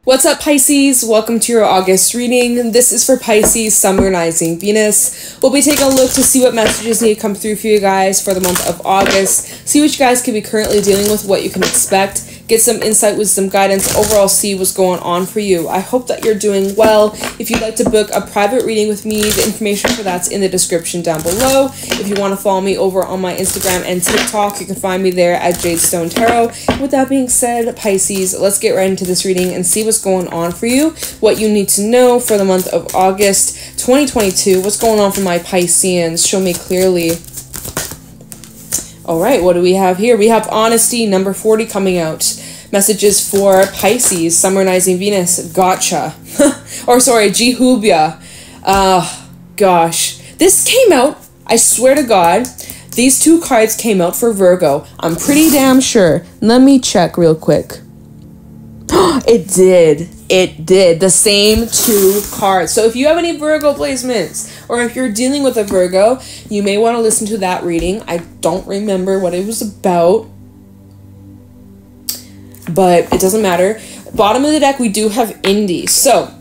What's up, Pisces? Welcome to your August reading. This is for Pisces, Sun, Moon, Rising, Venus. We'll be taking a look to see what messages need to come through for you guys for the month of August. See what you guys could be currently dealing with, what you can expect. Get some insight, wisdom, guidance. Overall, see what's going on for you. I hope that you're doing well. If you'd like to book a private reading with me, the information for that's in the description down below. If you want to follow me over on my Instagram and TikTok, you can find me there at JadeStoneTarot. With that being said, Pisces, let's get right into this reading and see what's going on for you, what you need to know for the month of August 2022. What's going on for my Pisceans? Show me clearly. All right, what do we have here? We have Honesty, number 40 coming out. Messages for Pisces, Sun, Moon, Rising, Venus. Gotcha. Or sorry, Jehubia. Gosh. This came out, I swear to God, these two cards came out for Virgo. I'm pretty damn sure. Let me check real quick. It did. It did. The same two cards. So if you have any Virgo placements, or if you're dealing with a Virgo, you may want to listen to that reading. I don't remember what it was about, but it doesn't matter. Bottom of the deck, we do have Andi. So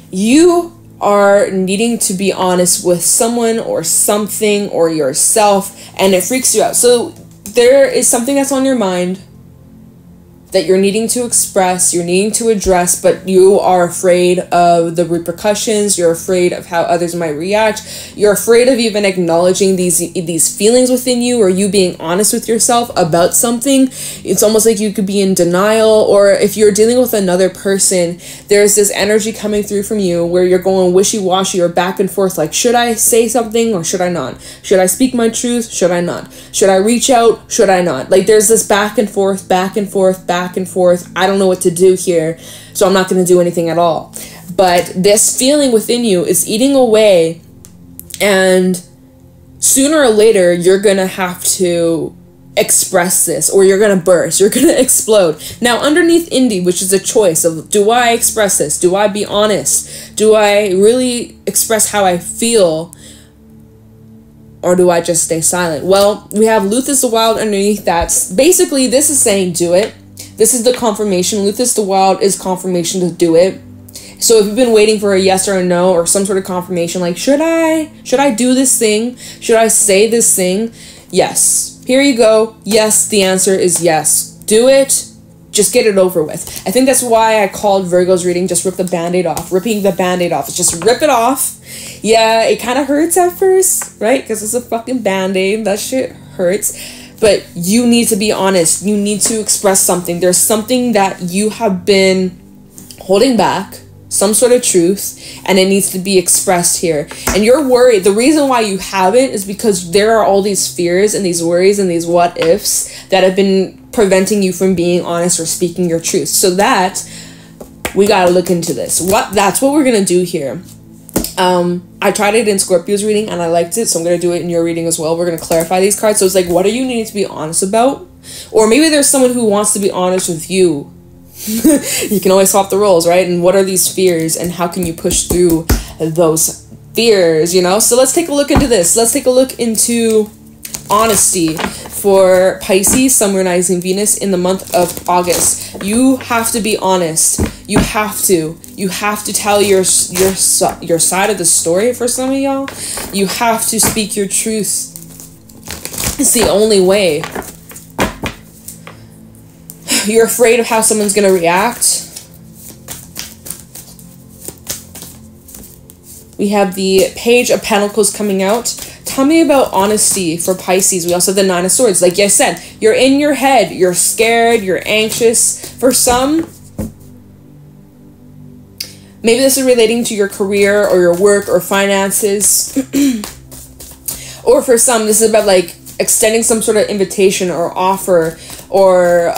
you are needing to be honest with someone or something or yourself, and it freaks you out. So there is something that's on your mind that you're needing to express, you're needing to address, but you are afraid of the repercussions, you're afraid of how others might react, you're afraid of even acknowledging these feelings within you, or you being honest with yourself about something. It's almost like you could be in denial, or if you're dealing with another person, there's this energy coming through from you where you're going wishy-washy or back and forth, like, should I say something or should I not? Should I speak my truth? Should I not? Should I reach out? Should I not? Like, there's this back and forth, back and forth, back and forth. I don't know what to do here, so I'm not going to do anything at all. But this feeling within you is eating away, and sooner or later you're going to have to express this, or you're going to burst, you're going to explode. Now, underneath Andi, which is a choice of, do I express this? Do I be honest? Do I really express how I feel? Or do I just stay silent? Well, we have Luthis the Wild underneath that. Basically, this is saying do it. This is the confirmation. Luthis the Wild is confirmation to do it. So if you've been waiting for a yes or a no or some sort of confirmation, like, should I do this thing? Should I say this thing? Yes. Here you go. Yes, the answer is yes. Do it. Just get it over with. I think that's why I called Virgo's reading just rip the band-aid off. Ripping the band-aid off. It's just rip it off. Yeah, it kind of hurts at first, right? Because it's a fucking band-aid. That shit hurts. But you need to be honest. You need to express something. There's something that you have been holding back, some sort of truth, and it needs to be expressed here. And you're worried. The reason why you haven't is because there are all these fears and these worries and these what ifs that have been preventing you from being honest or speaking your truth. So that we got to look into this. That's what we're going to do here. I tried it in Scorpio's reading and I liked it, so I'm going to do it in your reading as well. We're going to clarify these cards. So it's like, what are you needing to be honest about? Or maybe there's someone who wants to be honest with you. You can always swap the roles, right? And what are these fears and how can you push through those fears, you know? So let's take a look into this. Let's take a look into honesty for Pisces, Sun, Moon, Rising, Venus in the month of August. You have to be honest. You have to tell your side of the story for some of y'all. You have to speak your truth. It's the only way. You're afraid of how someone's going to react. We have the Page of Pentacles coming out. Tell me about honesty for Pisces. We also have the Nine of Swords. Like I said, you're in your head. You're scared. You're anxious. For some, maybe this is relating to your career or your work or finances. Or for some, this is about like extending some sort of invitation or offer or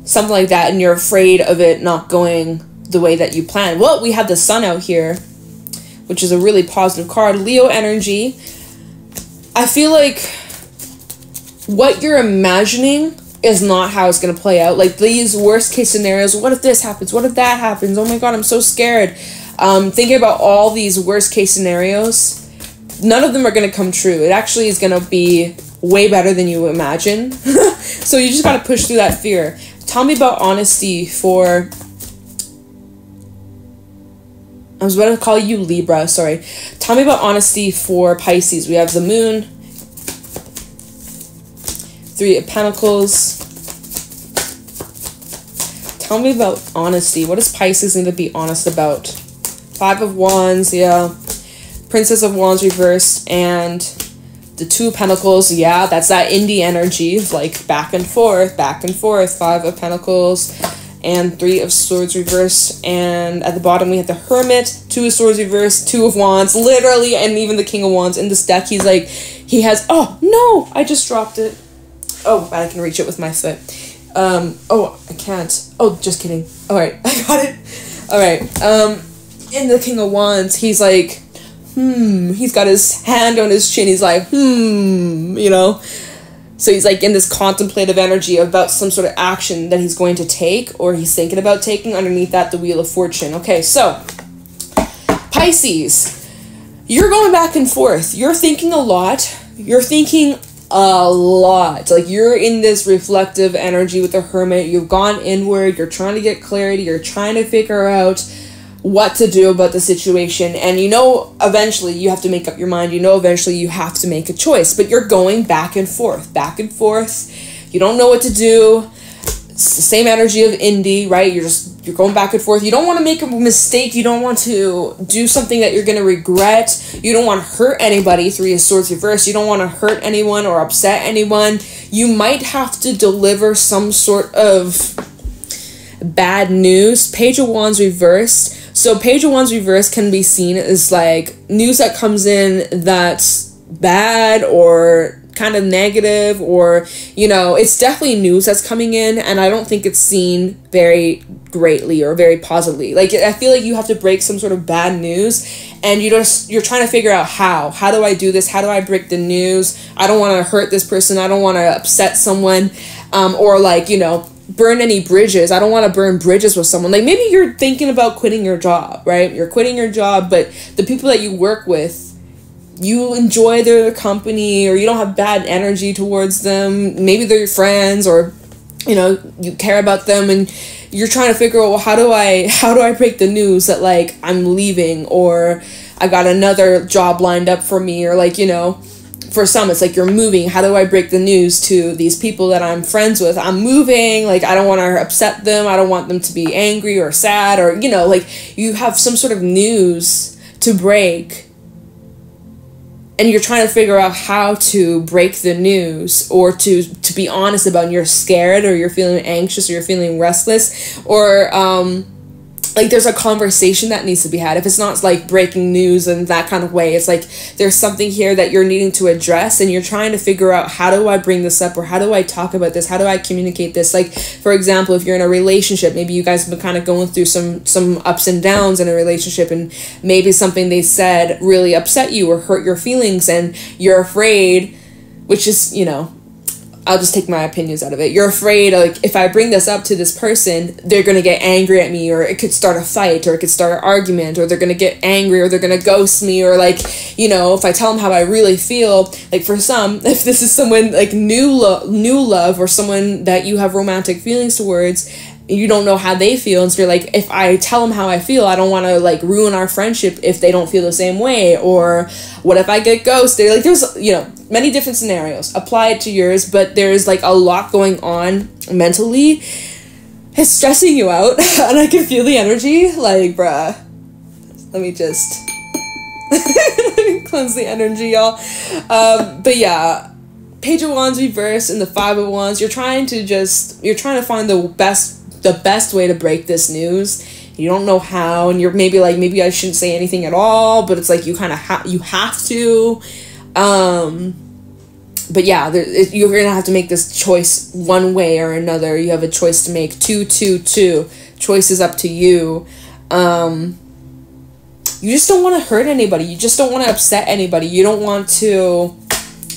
something like that, and you're afraid of it not going the way that you planned. Well, we have the Sun out here, which is a really positive card. Leo energy. I feel like what you're imagining is not how it's going to play out. Like these worst case scenarios. What if this happens? What if that happens? Oh my God, I'm so scared. Thinking about all these worst case scenarios, none of them are going to come true. It actually is going to be way better than you imagine. So you just got to push through that fear. Tell me about honesty for... I was about to call you Libra, sorry. Tell me about honesty for Pisces. We have the Moon, Three of Pentacles. Tell me about honesty. What does Pisces need to be honest about? Five of Wands, yeah. Princess of Wands reversed, and the Two of Pentacles, yeah, that's that indie energy, like back and forth, Five of Pentacles, and Three of Swords reversed, and at the bottom we have the Hermit, Two of Swords reversed, Two of Wands, literally, and even the King of Wands. In this deck, he's like, he has, oh, no, I just dropped it. Oh, I can reach it with my foot. Oh, I can't. Oh, just kidding. Alright, I got it. Alright, in the King of Wands, he's like, he's got his hand on his chin, he's like, you know? So he's like in this contemplative energy about some sort of action that he's going to take, or he's thinking about taking. Underneath that, the Wheel of Fortune. Okay, so, Pisces, you're going back and forth. You're thinking a lot. You're thinking a lot. Like, you're in this reflective energy with the Hermit. You've gone inward. You're trying to get clarity. You're trying to figure out what to do about the situation, and you know eventually you have to make up your mind. You know eventually you have to make a choice, but you're going back and forth. You don't know what to do. It's the same energy of indie, right? You're going back and forth. You don't want to make a mistake. You don't want to do something that you're going to regret. You don't want to hurt anybody. Three of Swords reversed. You don't want to hurt anyone or upset anyone. You might have to deliver some sort of bad news. Page of Wands reversed. So Page of Wands reversed can be seen as like news that comes in that's bad or kind of negative, or, you know, it's definitely news that's coming in, and I don't think it's seen very greatly or very positively. Like, I feel like you have to break some sort of bad news, and you're trying to figure out how do I do this? How do I break the news? I don't want to hurt this person. I don't want to upset someone, or like, you know, burn any bridges. I don't want to burn bridges with someone. Like, maybe you're thinking about quitting your job, right? You're quitting your job, but the people that you work with, you enjoy their company, or you don't have bad energy towards them. Maybe they're your friends, or, you know, you care about them, and you're trying to figure out, well, how do I break the news that, like, I'm leaving, or I got another job lined up for me, or, like, you know, for some, it's like you're moving. How do I break the news to these people that I'm friends with? I'm moving. Like, I don't want to upset them. I don't want them to be angry or sad, or, you know, like, you have some sort of news to break, and you're trying to figure out how to break the news, or to be honest about it, and you're scared, or you're feeling anxious, or you're feeling restless, or, like, there's a conversation that needs to be had. If it's not like breaking news in that kind of way, it's like there's something here that you're needing to address, and you're trying to figure out, how do I bring this up, or how do I talk about this? How do I communicate this? Like, for example, if you're in a relationship, maybe you guys have been kind of going through some ups and downs in a relationship, and maybe something they said really upset you or hurt your feelings, and you're afraid, which is, you know, I'll just take my opinions out of it. You're afraid, like, if I bring this up to this person, they're going to get angry at me, or it could start a fight, or it could start an argument, or they're going to get angry, or they're going to ghost me, or, like, you know, if I tell them how I really feel, like, for some, if this is someone, like, new love, or someone that you have romantic feelings towards, you don't know how they feel, and so you're like, if I tell them how I feel, I don't want to, like, ruin our friendship if they don't feel the same way, or what if I get ghosted? Like, there's, you know, many different scenarios. Apply it to yours, but there's, like, a lot going on mentally. It's stressing you out, and I can feel the energy. Like, bruh, let me just cleanse the energy, y'all. But yeah, Page of Wands reverse and the Five of Wands. You're trying to find the best way to break this news. You don't know how, and you're maybe like, maybe I shouldn't say anything at all, but it's like you kind of you have to. But yeah, you're gonna have to make this choice one way or another. You have a choice to make. 2-2-2. Choice is up to you. You just don't want to hurt anybody. You just don't want to upset anybody. You don't want to.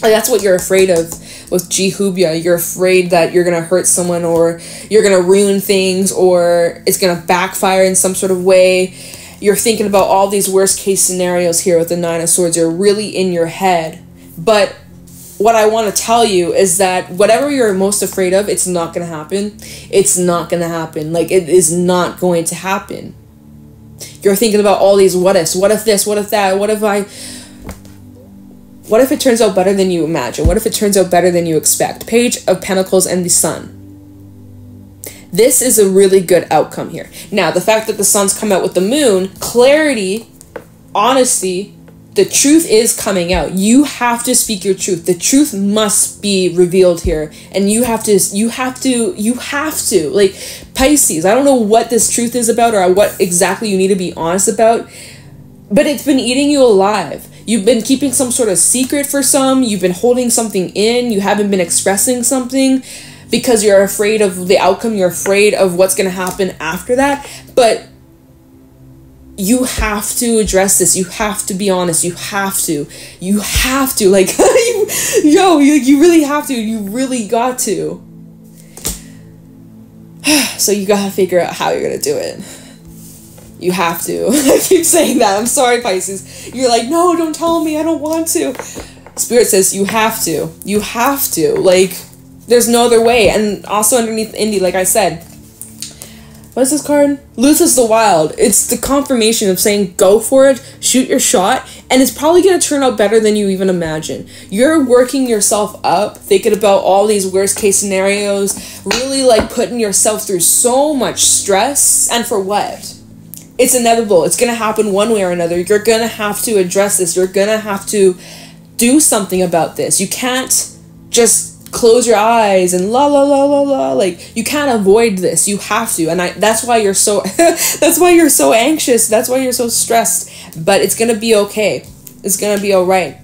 Like, that's what you're afraid of with Jehubia. You're afraid that you're gonna hurt someone, or you're gonna ruin things, or it's gonna backfire in some sort of way. You're thinking about all these worst case scenarios here with the Nine of Swords. You're really in your head. But what I want to tell you is that whatever you're most afraid of, it's not going to happen. It's not going to happen. Like, it is not going to happen. You're thinking about all these what ifs. What if this? What if that? What if it turns out better than you imagine? What if it turns out better than you expect? Page of Pentacles and the Sun. This is a really good outcome here. Now, the fact that the Sun's come out with the Moon, clarity, honesty, the truth is coming out. You have to speak your truth. The truth must be revealed here. And you have to, like, Pisces, I don't know what this truth is about or what exactly you need to be honest about, but it's been eating you alive. You've been keeping some sort of secret for some. You've been holding something in. You haven't been expressing something because you're afraid of the outcome. You're afraid of what's going to happen after that. But you have to address this. You have to be honest. You have to. Like, you really have to. You really got to. So you gotta figure out how you're gonna do it. You have to. I keep saying that. I'm sorry, Pisces. You're like, no, don't tell me. I don't want to. Spirit says you have to. You have to. Like, there's no other way. And also underneath Andi, like I said, what is this card? Luthus the Wild. It's the confirmation of saying go for it, shoot your shot, and it's probably going to turn out better than you even imagine. You're working yourself up, thinking about all these worst case scenarios, really like putting yourself through so much stress, and for what? It's inevitable. It's going to happen one way or another. You're going to have to address this. You're going to have to do something about this. You can't just close your eyes and la la la la la. Like, you can't avoid this. You have to. And that's why you're so that's why you're so anxious. That's why you're so stressed. But it's gonna be okay. It's gonna be all right.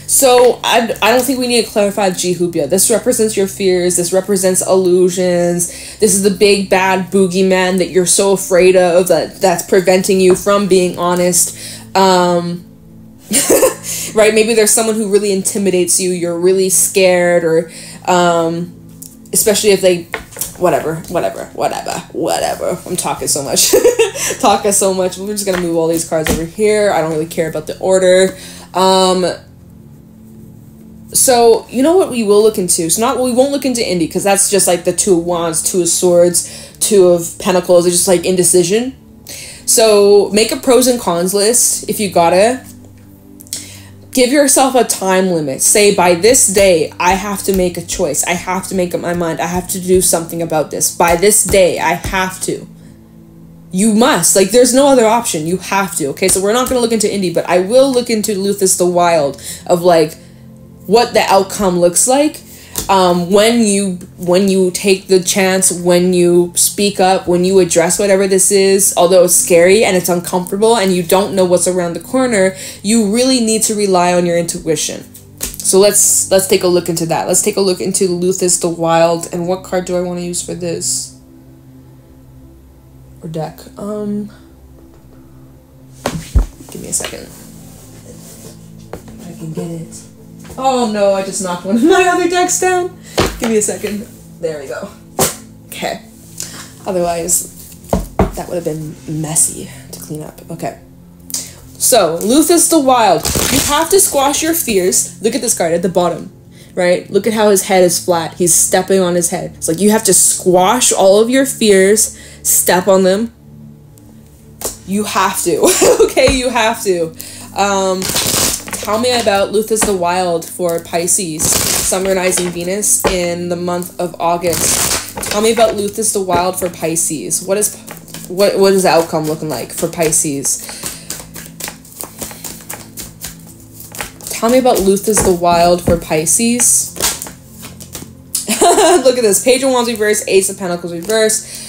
So I don't think we need to clarify Jihubia. This represents your fears. This represents illusions. This is the big bad boogeyman that you're so afraid of that's preventing you from being honest. Right? Maybe there's someone who really intimidates you. You're really scared, or especially if they whatever. I'm talking so much. We're just gonna move all these cards over here. I don't really care about the order. So, you know what we will look into? We won't look into Andi, because that's just like the Two of Wands, Two of Swords, Two of Pentacles. It's just like indecision. So, make a pros and cons list if you gotta. Give yourself a time limit. Say, by this day, I have to make a choice. I have to make up my mind. I have to do something about this. By this day, I have to. You must. Like, there's no other option. You have to. Okay, so we're not going to look into Andi, but I will look into Luthus the Wild, of like what the outcome looks like when you take the chance, when you speak up, when you address whatever this is. Although it's scary and it's uncomfortable and you don't know what's around the corner, you really need to rely on your intuition. So let's take a look into that. Let's take a look into Luthus the Wild. And what card do I want to use for this? Or deck? Give me a second. I can get it. Oh no, I just knocked one of my other decks down. Give me a second. There we go. Okay. Otherwise, that would have been messy to clean up. Okay. So, Luthus the Wild. You have to squash your fears. Look at this card at the bottom, right? Look at how his head is flat. He's stepping on his head. It's like you have to squash all of your fears, step on them. You have to. Okay, you have to. Tell me about Luthus the Wild for Pisces, Sun, Rising, Venus in the month of August. Tell me about Luthus the Wild for Pisces. What is the outcome looking like for Pisces? Tell me about Luthus the Wild for Pisces. Look at this. Page of Wands reverse, Ace of Pentacles reverse,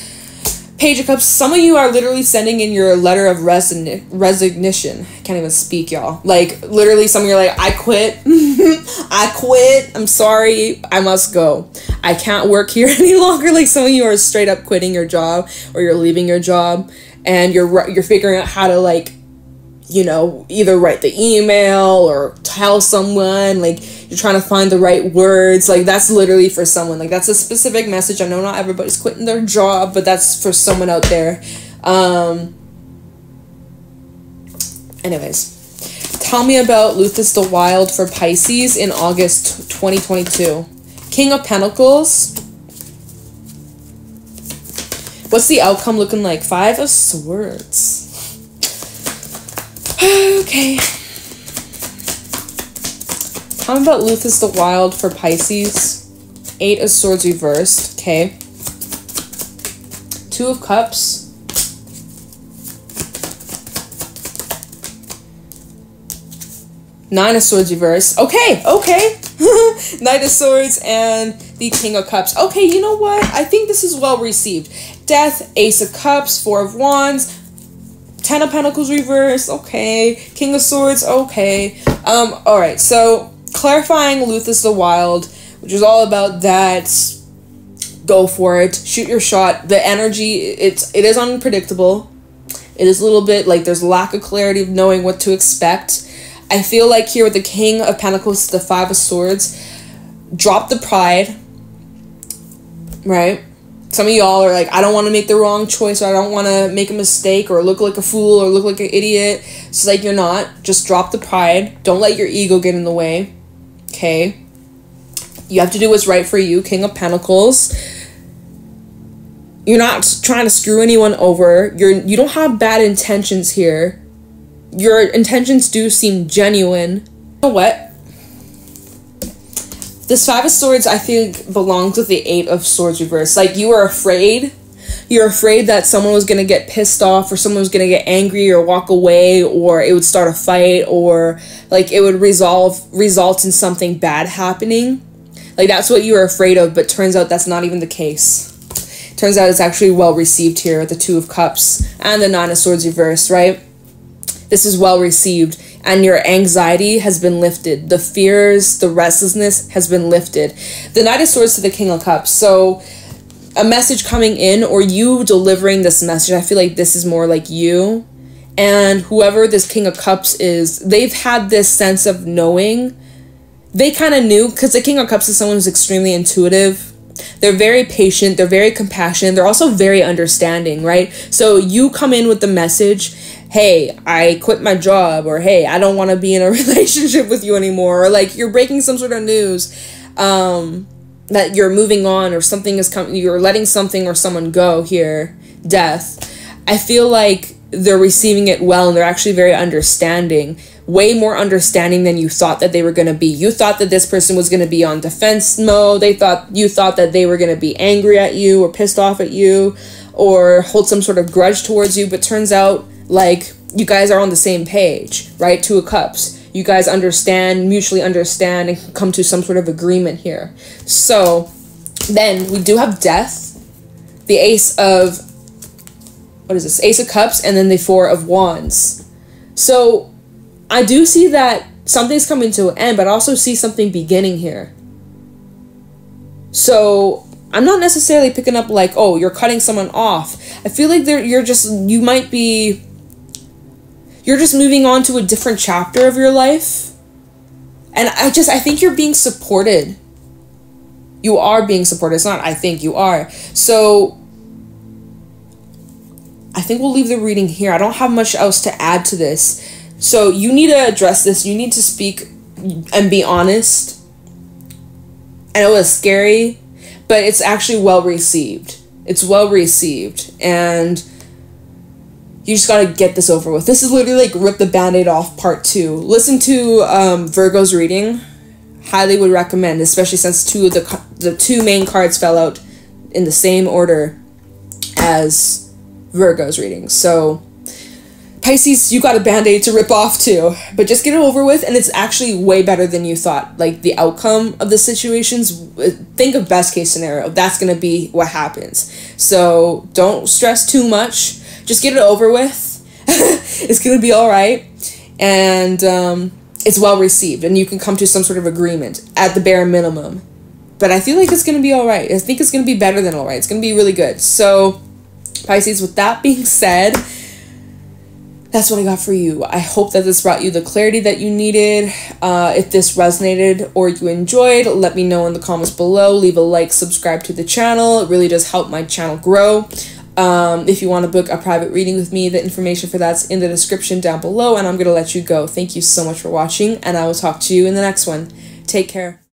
Page of Cups. Some of you are literally sending in your letter of resignation. I can't even speak, y'all. Like, literally, some of you are like, I quit. I quit. I'm sorry. I must go. I can't work here any longer. Like, some of you are straight up quitting your job, or you're leaving your job, and you're figuring out how to, like, you know, either write the email or tell someone. Like, you're trying to find the right words. Like, that's literally for someone. Like, that's a specific message. I know not everybody's quitting their job, but that's for someone out there. Anyways, tell me about Luthus the Wild for Pisces in August 2022. King of Pentacles. What's the outcome looking like? 5 of Swords. Okay. Tell me about Luthus the Wild for Pisces. 8 of Swords reversed. Okay. 2 of Cups. Nine of Swords reversed. Okay, okay. Knight of Swords and the King of Cups. Okay, you know what? I think this is well received. Death, Ace of Cups, 4 of Wands, 10 of Pentacles reversed. Okay. King of Swords. Okay. Alright, so clarifying Luthus the Wild, which is all about that. Go for it. Shoot your shot. The energy, it is unpredictable. It is a little bit like there's lack of clarity of knowing what to expect. I feel like here with the King of Pentacles, the 5 of Swords, drop the pride, right? Some of y'all are like, I don't want to make the wrong choice, or I don't want to make a mistake, or look like a fool, or look like an idiot. It's like, you're not. Just drop the pride. Don't let your ego get in the way, okay? You have to do what's right for you, King of Pentacles. You're not trying to screw anyone over. You don't have bad intentions here. Your intentions do seem genuine. You know what? This 5 of Swords, I think, belongs with the 8 of Swords reversed. Like, you were afraid. You're afraid that someone was going to get pissed off, or someone was going to get angry or walk away, or it would start a fight, or, like, it would result in something bad happening. Like, that's what you were afraid of, but turns out that's not even the case. Turns out it's actually well received here with the 2 of Cups and the 9 of Swords reversed, right? This is well received, and your anxiety has been lifted. The fears, the restlessness has been lifted. The Knight of Swords to the King of Cups. So a message coming in, or you delivering this message. I feel like this is more like you. And whoever this King of Cups is, they've had this sense of knowing. They kind of knew, because the King of Cups is someone who's extremely intuitive. They're very patient. They're very compassionate. They're also very understanding, right? So you come in with the message, hey, I quit my job, or hey, I don't want to be in a relationship with you anymore, or like you're breaking some sort of news that you're moving on, or something is coming, you're letting something or someone go here, death. I feel like they're receiving it well, and they're actually very understanding, way more understanding than you thought that they were going to be. You thought that this person was going to be on defense mode. You thought that they were going to be angry at you, or pissed off at you, or hold some sort of grudge towards you, but turns out like you guys are on the same page, right? 2 of Cups. You guys understand, mutually understand, and come to some sort of agreement here. So then we do have death, the Ace of, what is this? Ace of Cups, and then the 4 of Wands. So I do see that something's coming to an end, but I also see something beginning here. So I'm not necessarily picking up like, oh, you're cutting someone off. I feel like you're just moving on to a different chapter of your life. And I think you're being supported. You are being supported. It's not I think, you are. So I think we'll leave the reading here. I don't have much else to add to this. So you need to address this. You need to speak and be honest. I know it's scary, but it's actually well received. It's well received. And you just gotta get this over with. This is literally like rip the band-aid off part 2. Listen to Virgo's reading. Highly would recommend, especially since the two main cards fell out in the same order as Virgo's reading. So Pisces, you got a band-aid to rip off too, but just get it over with, and it's actually way better than you thought. Like the outcome of the situations, think of best case scenario. That's gonna be what happens. So don't stress too much. Just get it over with. It's gonna be all right, and it's well received, and you can come to some sort of agreement at the bare minimum. But I feel like it's gonna be all right. I think it's gonna be better than all right. It's gonna be really good. So Pisces, with that being said, that's what I got for you. I hope that this brought you the clarity that you needed. If this resonated or you enjoyed, let me know in the comments below. Leave a like, subscribe to the channel. It really does help my channel grow. If you want to book a private reading with me, the information for that's in the description down below, and I'm going to let you go. Thank you so much for watching, and I will talk to you in the next one. Take care.